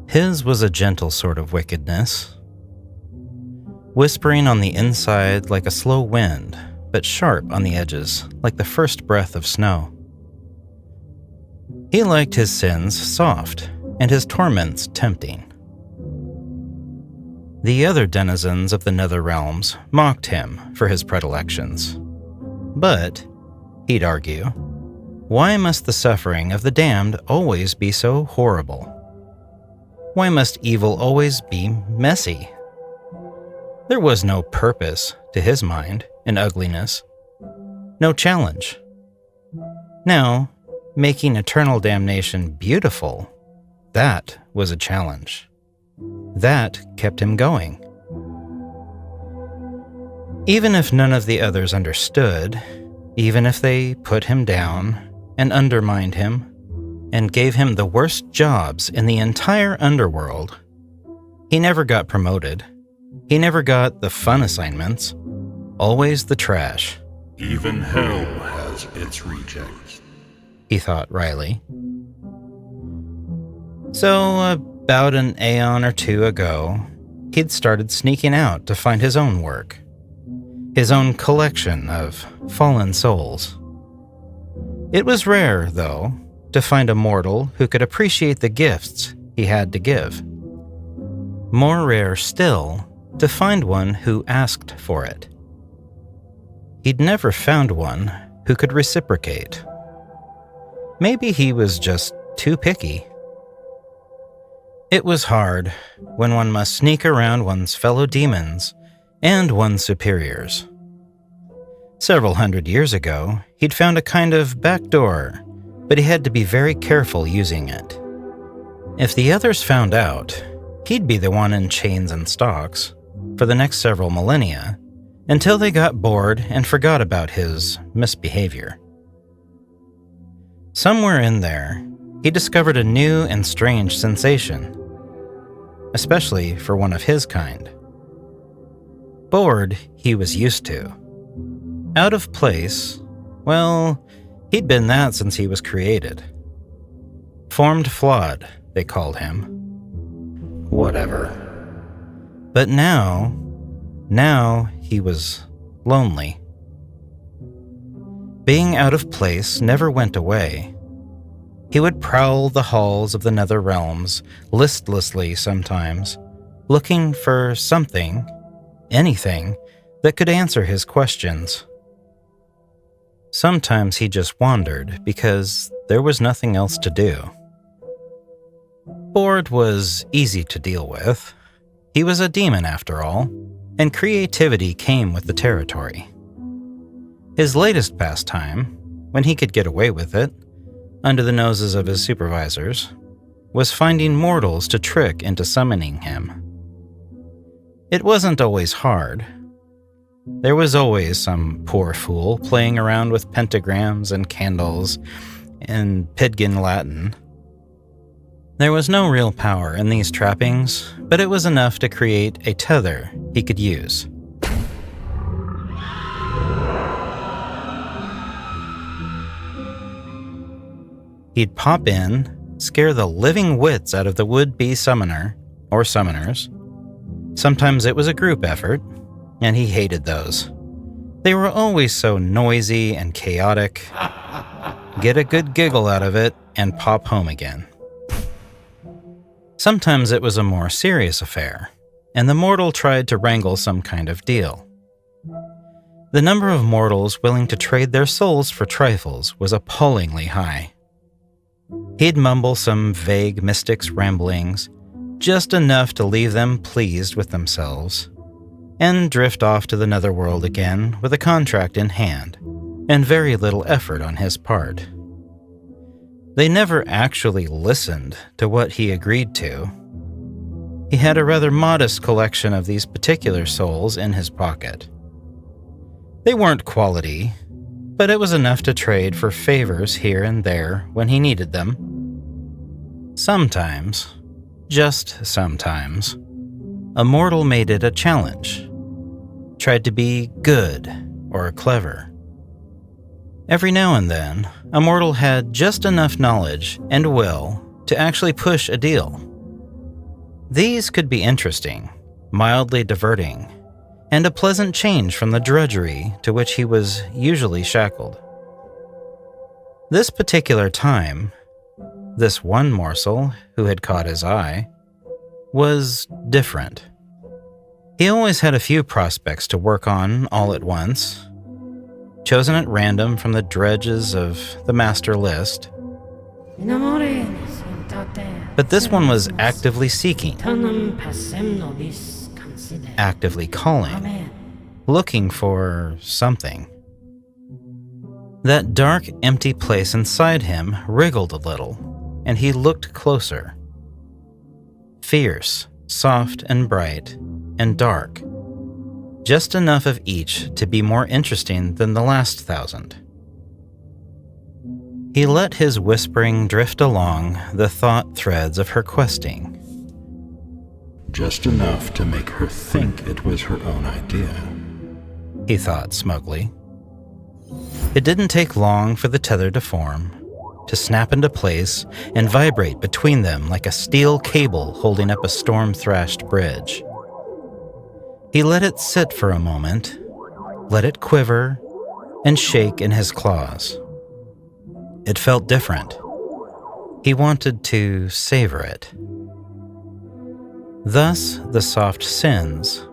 His was a gentle sort of wickedness, whispering on the inside like a slow wind, but sharp on the edges like the first breath of snow. He liked his sins soft and his torments tempting. The other denizens of the nether realms mocked him for his predilections. But, he'd argue, why must the suffering of the damned always be so horrible? Why must evil always be messy? There was no purpose, to his mind, in ugliness. No challenge. Now, making eternal damnation beautiful, that was a challenge. That kept him going. Even if none of the others understood, even if they put him down and undermined him and gave him the worst jobs in the entire underworld, he never got promoted. He never got the fun assignments, always the trash. Even hell has its rejects, he thought wryly. So, about an aeon or two ago, he'd started sneaking out to find his own work, his own collection of fallen souls. It was rare, though, to find a mortal who could appreciate the gifts he had to give. More rare still, to find one who asked for it. He'd never found one who could reciprocate. Maybe he was just too picky. It was hard when one must sneak around one's fellow demons and one's superiors. Several hundred years ago, he'd found a kind of back door, but he had to be very careful using it. If the others found out, he'd be the one in chains and stocks for the next several millennia, until they got bored and forgot about his misbehavior. Somewhere in there, he discovered a new and strange sensation, especially for one of his kind. Bored, he was used to. Out of place, well, he'd been that since he was created. Formed flawed, they called him. Whatever. But now he was lonely. Being out of place never went away. He would prowl the halls of the nether realms, listlessly sometimes, looking for something, anything, that could answer his questions. Sometimes he just wandered because there was nothing else to do. Bored was easy to deal with. He was a demon after all, and creativity came with the territory. His latest pastime, when he could get away with it, under the noses of his supervisors, was finding mortals to trick into summoning him. It wasn't always hard. There was always some poor fool playing around with pentagrams and candles in Pidgin Latin. There was no real power in these trappings, but it was enough to create a tether he could use. He'd pop in, scare the living wits out of the would-be summoner, or summoners. Sometimes it was a group effort, and he hated those. They were always so noisy and chaotic. Get a good giggle out of it, and pop home again. Sometimes it was a more serious affair, and the mortal tried to wrangle some kind of deal. The number of mortals willing to trade their souls for trifles was appallingly high. He'd mumble some vague mystic's ramblings, just enough to leave them pleased with themselves, and drift off to the netherworld again with a contract in hand, and very little effort on his part. They never actually listened to what he agreed to. He had a rather modest collection of these particular souls in his pocket. They weren't quality, but it was enough to trade for favors here and there when he needed them. Sometimes, just sometimes, a mortal made it a challenge, tried to be good or clever. Every now and then, a mortal had just enough knowledge and will to actually push a deal. These could be interesting, mildly diverting, and a pleasant change from the drudgery to which he was usually shackled. This particular time, this one morsel who had caught his eye, was different. He always had a few prospects to work on all at once, chosen at random from the dredges of the master list. But this one was actively seeking, actively calling, looking for something. That dark, empty place inside him wriggled a little, and he looked closer. Fierce, soft and bright, and dark. Just enough of each to be more interesting than the last 1,000. He let his whispering drift along the thought threads of her questing. Just enough to make her think it was her own idea, he thought smugly. It didn't take long for the tether to form, to snap into place and vibrate between them like a steel cable holding up a storm-thrashed bridge. He let it sit for a moment, let it quiver and shake in his claws. It felt different. He wanted to savor it. Thus the soft sins,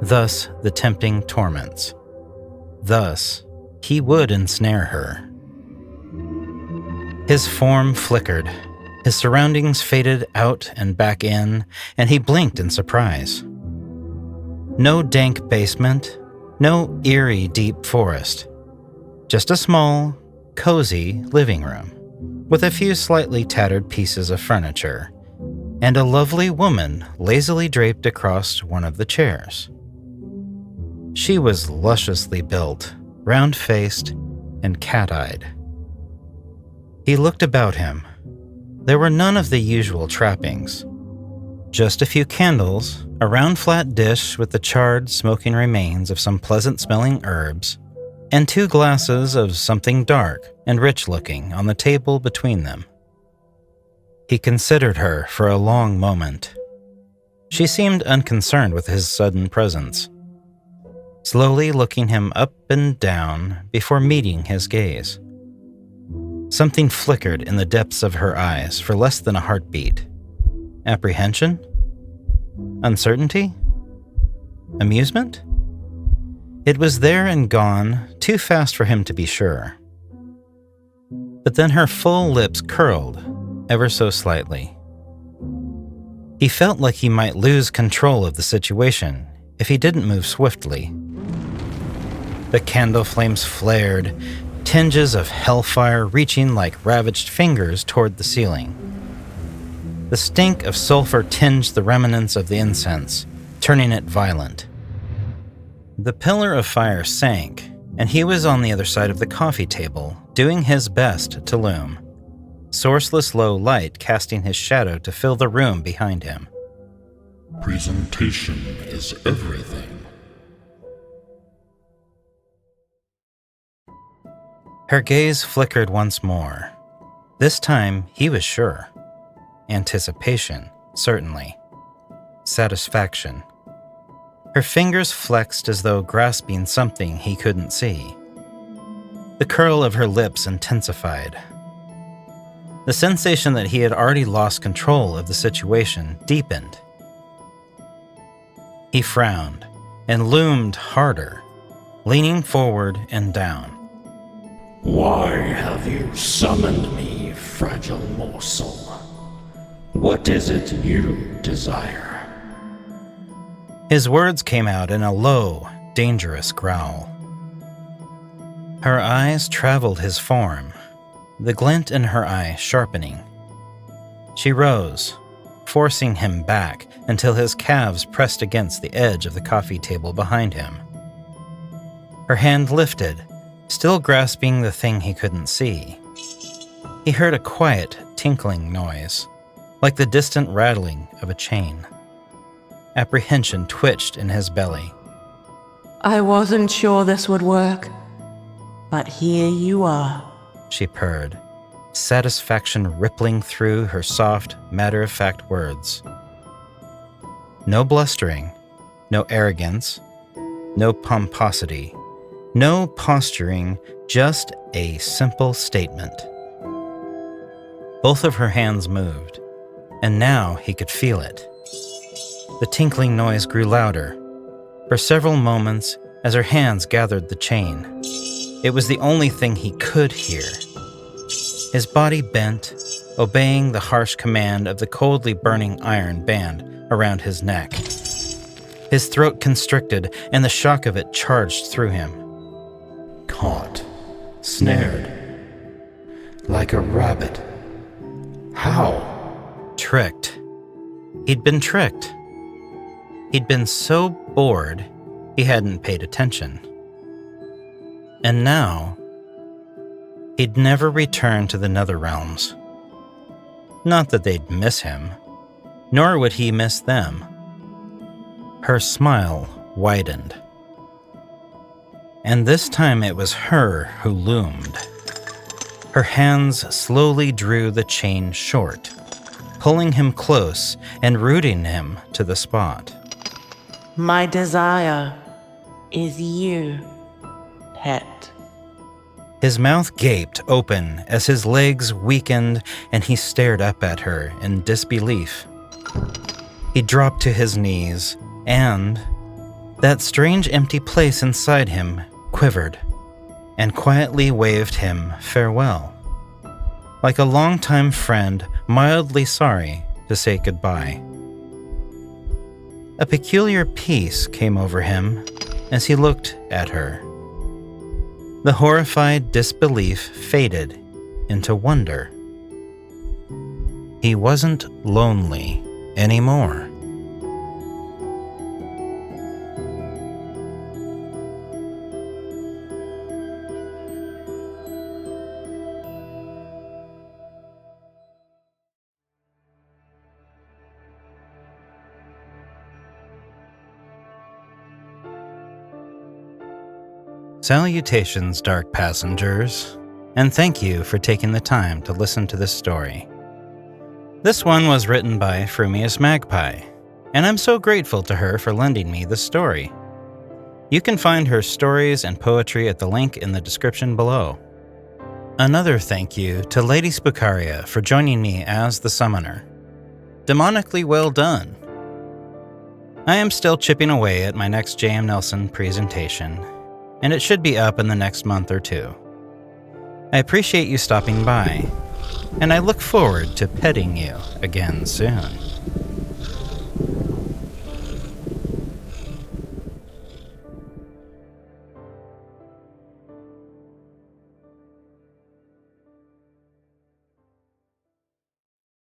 thus the tempting torments. Thus he would ensnare her. His form flickered, his surroundings faded out and back in, and he blinked in surprise. No dank basement, no eerie deep forest. Just a small, cozy living room with a few slightly tattered pieces of furniture and a lovely woman lazily draped across one of the chairs. She was lusciously built, round-faced, and cat-eyed. He looked about him. There were none of the usual trappings. Just a few candles, a round flat dish with the charred, smoking remains of some pleasant-smelling herbs, and 2 glasses of something dark and rich-looking on the table between them. He considered her for a long moment. She seemed unconcerned with his sudden presence, slowly looking him up and down before meeting his gaze. Something flickered in the depths of her eyes for less than a heartbeat. Apprehension? Uncertainty? Amusement? It was there and gone, too fast for him to be sure. But then her full lips curled, ever so slightly. He felt like he might lose control of the situation if he didn't move swiftly. The candle flames flared, tinges of hellfire reaching like ravaged fingers toward the ceiling. The stink of sulfur tinged the remnants of the incense, turning it violent. The pillar of fire sank, and he was on the other side of the coffee table, doing his best to loom, sourceless low light casting his shadow to fill the room behind him. Presentation is everything. Her gaze flickered once more. This time, he was sure. Anticipation, certainly. Satisfaction. Her fingers flexed as though grasping something he couldn't see. The curl of her lips intensified. The sensation that he had already lost control of the situation deepened. He frowned and loomed harder, leaning forward and down. Why have you summoned me, fragile morsel? What is it you desire? His words came out in a low, dangerous growl. Her eyes traveled his form, the glint in her eye sharpening. She rose, forcing him back until his calves pressed against the edge of the coffee table behind him. Her hand lifted, still grasping the thing he couldn't see. He heard a quiet, tinkling noise, like the distant rattling of a chain. Apprehension twitched in his belly. I wasn't sure this would work. But here you are. She purred, satisfaction rippling through her soft, matter-of-fact words. No blustering, no arrogance, no pomposity, no posturing, just a simple statement. Both of her hands moved, and now he could feel it. The tinkling noise grew louder. For several moments, as her hands gathered the chain, it was the only thing he could hear. His body bent, obeying the harsh command of the coldly burning iron band around his neck. His throat constricted, and the shock of it charged through him. Caught. Snared. Like a rabbit. How? Tricked. He'd been tricked. He'd been so bored, he hadn't paid attention. And now, he'd never return to the nether realms. Not that they'd miss him, nor would he miss them. Her smile widened. And this time it was her who loomed. Her hands slowly drew the chain short, pulling him close and rooting him to the spot. My desire is you, pet. His mouth gaped open as his legs weakened and he stared up at her in disbelief. He dropped to his knees, and that strange empty place inside him quivered and quietly waved him farewell, like a longtime friend mildly sorry to say goodbye. A peculiar peace came over him as he looked at her. The horrified disbelief faded into wonder. He wasn't lonely anymore. Salutations, dark passengers, and thank you for taking the time to listen to this story. This one was written by Frumious Magpie, and I'm so grateful to her for lending me this story. You can find her stories and poetry at the link in the description below. Another thank you to Lady Spookaria for joining me as the summoner. Demonically well done. I am still chipping away at my next J.M. Nelson presentation, and it should be up in the next month or two. I appreciate you stopping by, and I look forward to petting you again soon.